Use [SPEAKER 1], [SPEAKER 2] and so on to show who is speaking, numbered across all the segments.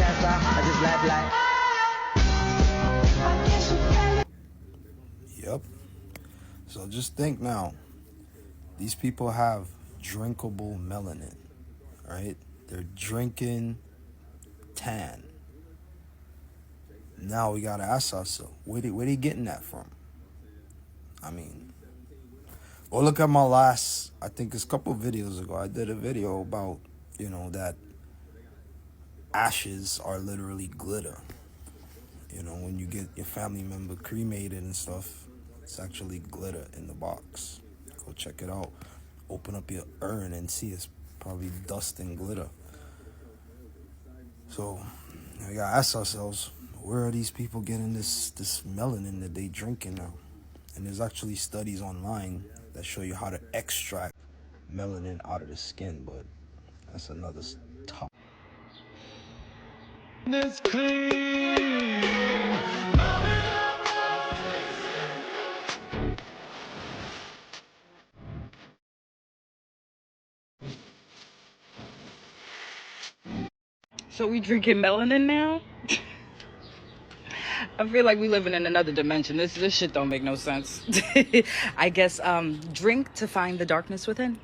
[SPEAKER 1] can't stop, I just laugh like.
[SPEAKER 2] Yep. So just think now, these people have drinkable melanin, right? They're drinking tan. Now we gotta ask ourselves, where they getting that from? I mean, well, look at my last, I think it's a couple videos ago, I did a video about, that ashes are literally glitter. When you get your family member cremated and stuff, it's actually glitter in the box. Go check it out. Open up your urn and see it's probably dust and glitter. So we gotta ask ourselves, where are these people getting this melanin that they drinking now? And there's actually studies online that show you how to extract melanin out of the skin, but that's another topic. It's clean.
[SPEAKER 3] So we drinking melanin now? I feel like we living in another dimension. This shit don't make no sense. I guess drink to find the darkness within.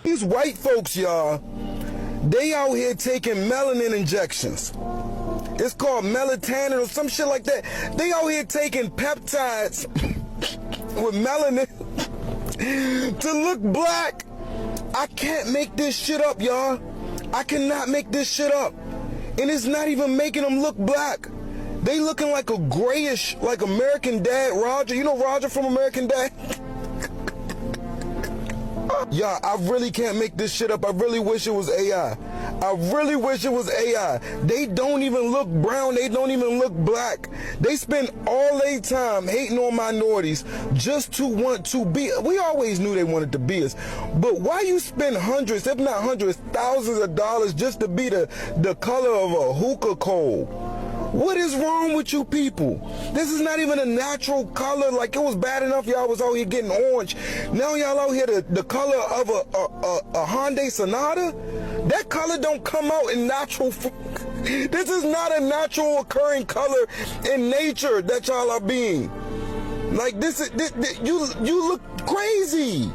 [SPEAKER 4] These white folks, y'all, they out here taking melanin injections. It's called melatonin or some shit like that. They out here taking peptides with melanin to look black. I can't make this shit up, y'all. I cannot make this shit up. And it's not even making them look black. They looking like a grayish, like American Dad Roger. You know Roger from American Dad? Yeah, I really can't make this shit up. I really wish it was AI. I really wish it was AI. They don't even look brown. They don't even look black. They spend all their time hating on minorities just to want to be. We always knew they wanted to be us. But why you spend hundreds, if not hundreds, thousands of dollars just to be the color of a hookah coal? What is wrong with you people? This is not even a natural color. Like, it was bad enough y'all was out here getting orange. Now y'all out here the color of a Hyundai Sonata? That color don't come out in natural. This is not a natural occurring color in nature that y'all are being. Like, this you look crazy.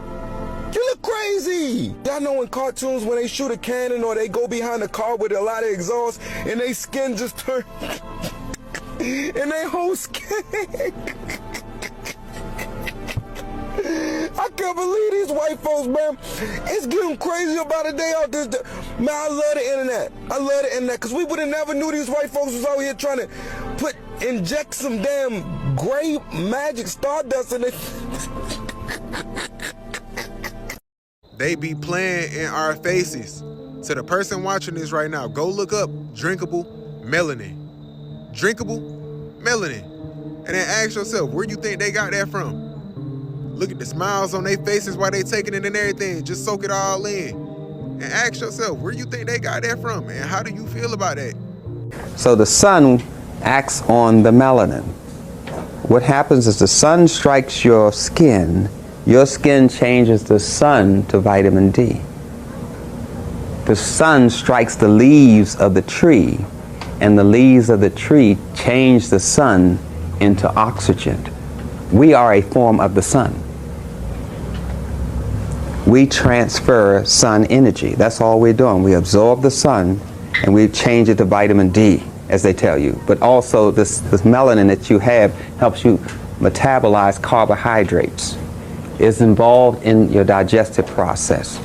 [SPEAKER 4] You look crazy. Y'all know in cartoons when they shoot a cannon or they go behind a car with a lot of exhaust and they skin just turn and they whole skin. I can't believe these white folks, man. It's getting crazy about it. They out this. Man, I love the internet. I love the internet because we would have never knew these white folks was out here trying to inject some damn gray magic stardust in it.
[SPEAKER 5] They be playing in our faces. To the person watching this right now, go look up drinkable melanin. Drinkable melanin. And then ask yourself, where you think they got that from? Look at the smiles on their faces while they taking it and everything. Just soak it all in. And ask yourself, where you think they got that from? And how do you feel about that?
[SPEAKER 6] So the sun acts on the melanin. What happens is the sun strikes your skin changes the sun to vitamin D. The sun strikes the leaves of the tree, and the leaves of the tree change the sun into oxygen. We are a form of the sun. We transfer sun energy. That's all we're doing. We absorb the sun and we change it to vitamin D, as they tell you. But also this melanin that you have helps you metabolize carbohydrates. Is involved in your digestive process.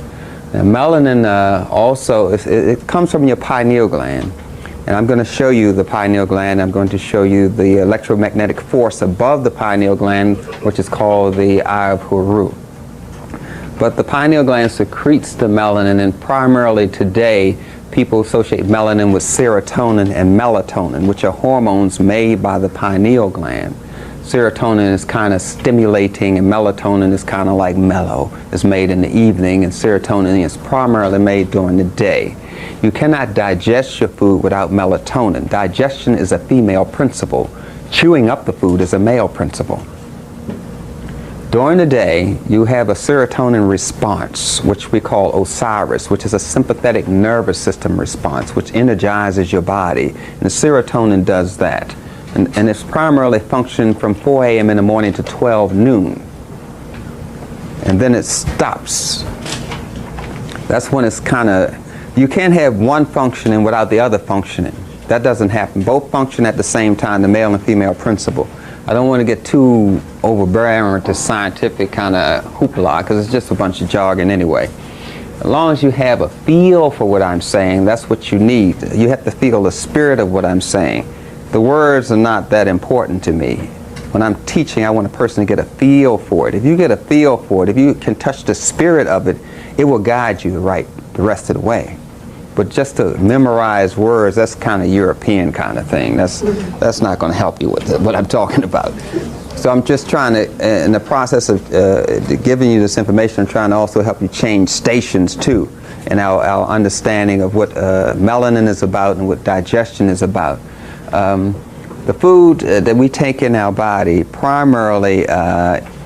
[SPEAKER 6] Now, melanin also, it comes from your pineal gland. And I'm going to show you the pineal gland. I'm going to show you the electromagnetic force above the pineal gland, which is called the Eye of Horus. But the pineal gland secretes the melanin, and primarily today, people associate melanin with serotonin and melatonin, which are hormones made by the pineal gland. Serotonin is kind of stimulating and melatonin is kind of like mellow. It's made in the evening, and serotonin is primarily made during the day. You cannot digest your food without melatonin. Digestion is a female principle. Chewing up the food is a male principle. During the day, you have a serotonin response, which we call Osiris, which is a sympathetic nervous system response, which energizes your body. And the serotonin does that. And it's primarily function from 4 a.m. in the morning to 12 noon. And then it stops. That's when it's kind of, you can't have one functioning without the other functioning. That doesn't happen. Both function at the same time, the male and female principle. I don't want to get too overbearing to scientific kind of hoopla, because it's just a bunch of jargon anyway. As long as you have a feel for what I'm saying, that's what you need. You have to feel the spirit of what I'm saying. The words are not that important to me. When I'm teaching, I want a person to get a feel for it. If you get a feel for it, if you can touch the spirit of it, it will guide you the rest of the way. But just to memorize words, that's kind of European kind of thing. That's not going to help you with what I'm talking about. So I'm just trying to, in the process of giving you this information, I'm trying to also help you change stations too, and our understanding of what melanin is about and what digestion is about. The food that we take in our body primarily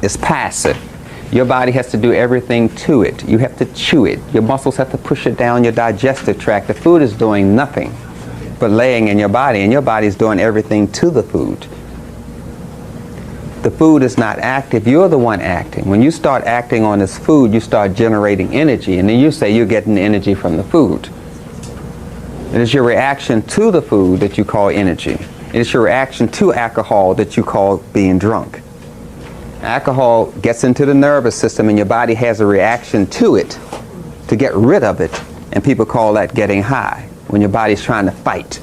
[SPEAKER 6] is passive. Your body has to do everything to it. You have to chew it. Your muscles have to push it down your digestive tract. The food is doing nothing but laying in your body, and your body is doing everything to the food. The food is not active. You're the one acting. When you start acting on this food, you start generating energy, and then you say you're getting the energy from the food. It is your reaction to the food that you call energy. It is your reaction to alcohol that you call being drunk. Alcohol gets into the nervous system, and your body has a reaction to it to get rid of it, and people call that getting high, when your body's trying to fight.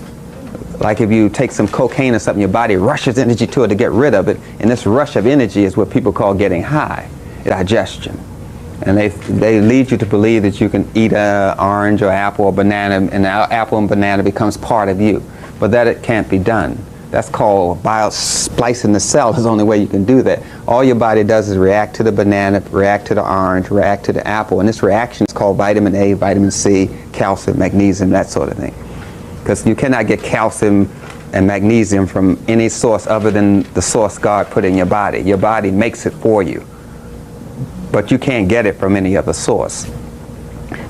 [SPEAKER 6] Like if you take some cocaine or something, your body rushes energy to it to get rid of it, and this rush of energy is what people call getting high, digestion. And they lead you to believe that you can eat an orange or apple or banana, and apple and banana becomes part of you. But that it can't be done. That's called bio-splicing the cell. Is the only way you can do that. All your body does is react to the banana, react to the orange, react to the apple. And this reaction is called vitamin A, vitamin C, calcium, magnesium, that sort of thing. Because you cannot get calcium and magnesium from any source other than the source God put in your body. Your body makes it for you. But you can't get it from any other source.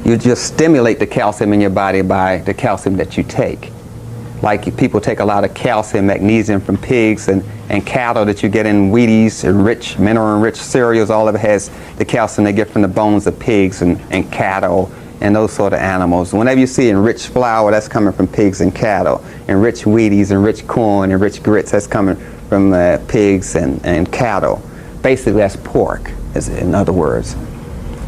[SPEAKER 6] You just stimulate the calcium in your body by the calcium that you take. Like people take a lot of calcium, magnesium from pigs and cattle that you get in Wheaties and rich, mineral-enriched cereals. All of it has the calcium they get from the bones of pigs and cattle and those sort of animals. Whenever you see enriched flour, that's coming from pigs and cattle. Enriched Wheaties, enriched corn, enriched grits, that's coming from pigs and cattle. Basically, that's pork, in other words.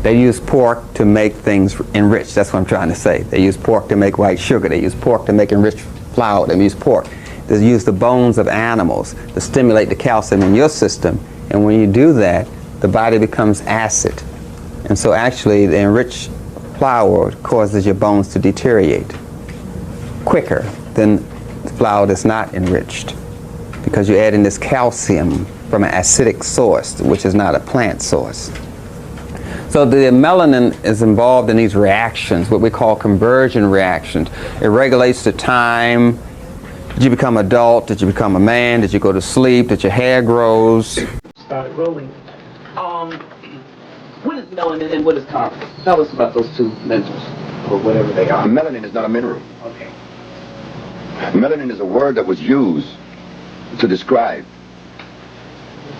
[SPEAKER 6] They use pork to make things enriched. That's what I'm trying to say. They use pork to make white sugar. They use pork to make enriched flour. They use pork. They use the bones of animals to stimulate the calcium in your system. And when you do that, the body becomes acid. And so actually, the enriched flour causes your bones to deteriorate quicker than the flour that's not enriched, because you're adding this calcium from an acidic source, which is not a plant source. So the melanin is involved in these reactions, what we call conversion reactions. It regulates the time. Did you become adult? Did you become a man? Did you go to sleep? Did your hair grows?
[SPEAKER 7] Started rolling. What is melanin and what is carbon? Tell us about those two minerals, or whatever they are.
[SPEAKER 8] Melanin is not a mineral.
[SPEAKER 7] Okay.
[SPEAKER 8] Melanin is a word that was used to describe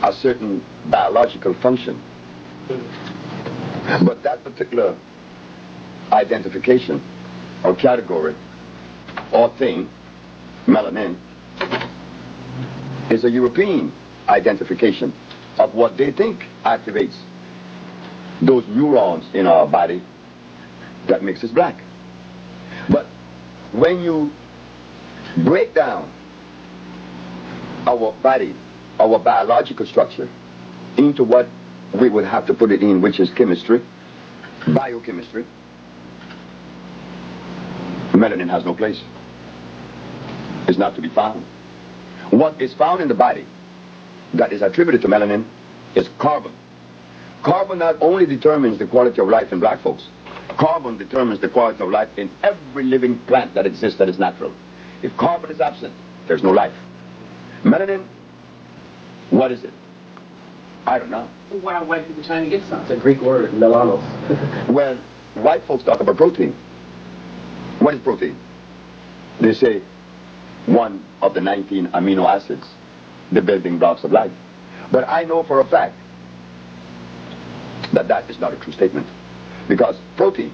[SPEAKER 8] a certain biological function. But that particular identification or category or thing, melanin, is a European identification of what they think activates those neurons in our body that makes us black. But when you break down our body, our biological structure, into what we would have to put it in, which is chemistry, biochemistry, melanin has no place. It's not to be found. What is found in the body that is attributed to melanin is carbon. Carbon not only determines the quality of life in black folks, carbon determines the quality of life in every living plant that exists that is natural. If carbon is absent, there's no life. Melanin, what is it? I don't know.
[SPEAKER 7] Why are white people trying to get some? It's a Greek word, melanos.
[SPEAKER 8] When white folks talk about protein, what is protein? They say one of the 19 amino acids, the building blocks of life. But I know for a fact that that is not a true statement. Because protein,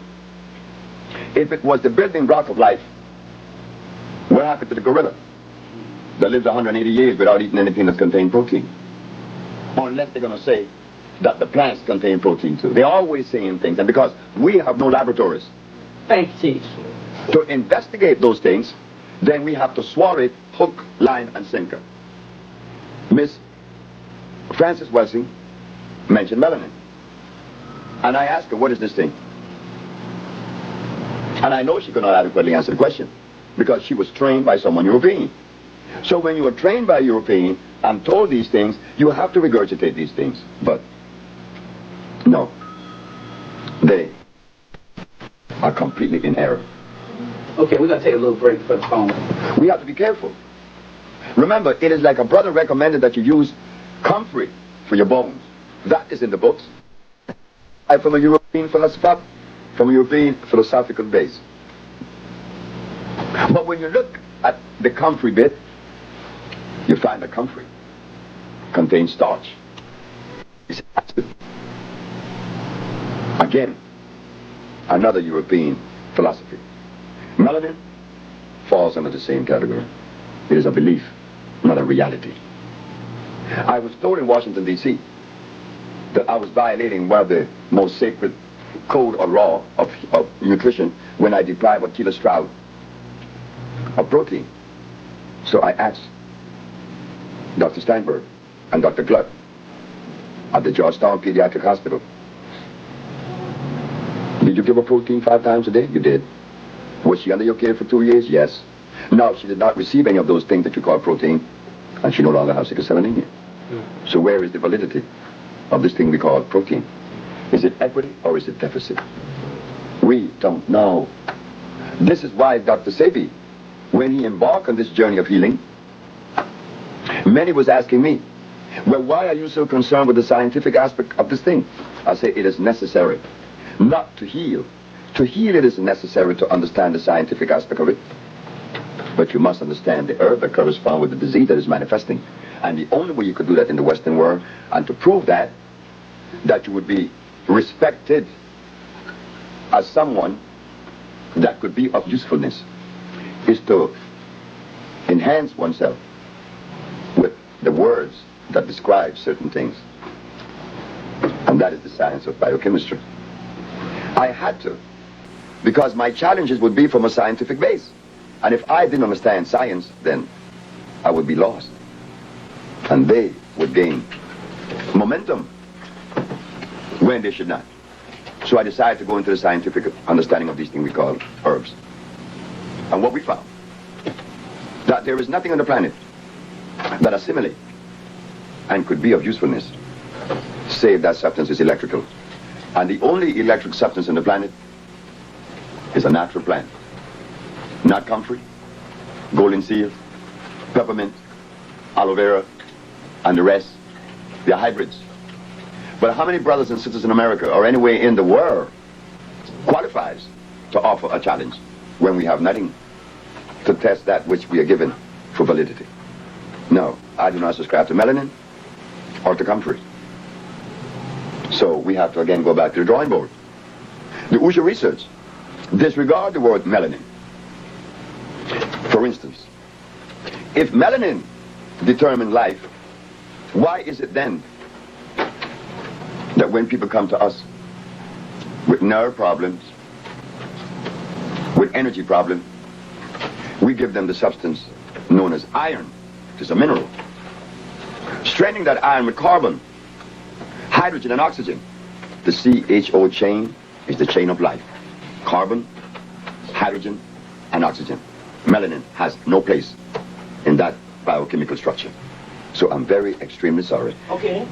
[SPEAKER 8] if it was the building block of life, what happened to the gorilla that lives 180 years without eating anything that contains protein? Unless they're going to say that the plants contain protein too. They're always saying things, and because we have no laboratories
[SPEAKER 7] Thank you, Chief.
[SPEAKER 8] to investigate those things, then we have to swallow it hook, line, and sinker. Miss Frances Welsing mentioned melanin. And I asked her, what is this thing? And I know she could not adequately answer the question because she was trained by someone European. So when you are trained by a European and told these things, you have to regurgitate these things. But no, they are completely in error.
[SPEAKER 7] Okay, we're going to take a little break for the phone.
[SPEAKER 8] We have to be careful. Remember, it is like a brother recommended that you use comfrey for your bones. That is in the books. I'm from a European philosopher, from a European philosophical base. But when you look at the comfrey bit, you find that comfrey contains starch. It's acid. Again, another European philosophy. Melanin falls under the same category. It is a belief, not a reality. I was told in Washington, D.C. that I was violating one of the most sacred code or law of nutrition when I deprived a kilo strout of protein. So I asked Dr. Steinberg and Dr. Gluck at the Georgetown Pediatric Hospital, did you give her protein 5 times a day? You did. Was she under your care for 2 years? Yes. Now, she did not receive any of those things that you call protein, and she no longer has sickle cell anemia. So where is the validity of this thing we call protein? Is it equity or is it deficit? We don't know. This is why Dr. Sebi, when he embarked on this journey of healing, many was asking me, well, why are you so concerned with the scientific aspect of this thing? I say it is necessary not to heal. To heal, it is necessary to understand the scientific aspect of it. But you must understand the herb that corresponds with the disease that is manifesting. And the only way you could do that in the Western world, and to prove that you would be respected as someone that could be of usefulness, is to enhance oneself with the words that describe certain things. And that is the science of biochemistry. I had to, because my challenges would be from a scientific base. And if I didn't understand science, then I would be lost. And they would gain momentum when they should not. So I decided to go into the scientific understanding of these things we call herbs. And what we found, that there is nothing on the planet that assimilate and could be of usefulness, save that substance is electrical. And the only electric substance on the planet is a natural plant. Not comfrey, golden seal, peppermint, aloe vera, and the rest. They're hybrids. But how many brothers and sisters in America or anywhere in the world qualifies to offer a challenge when we have nothing to test that which we are given for validity? No, I do not subscribe to melanin or to comfrey. So we have to again go back to the drawing board. The Usha research disregard the word melanin. For instance, if melanin determined life, why is it then that when people come to us with nerve problems, with energy problems, we give them the substance known as iron, which is a mineral, straining that iron with carbon, hydrogen, and oxygen? The CHO chain is the chain of life. Carbon, hydrogen, and oxygen. Melanin has no place in that biochemical structure. So I'm very extremely sorry.
[SPEAKER 7] Okay.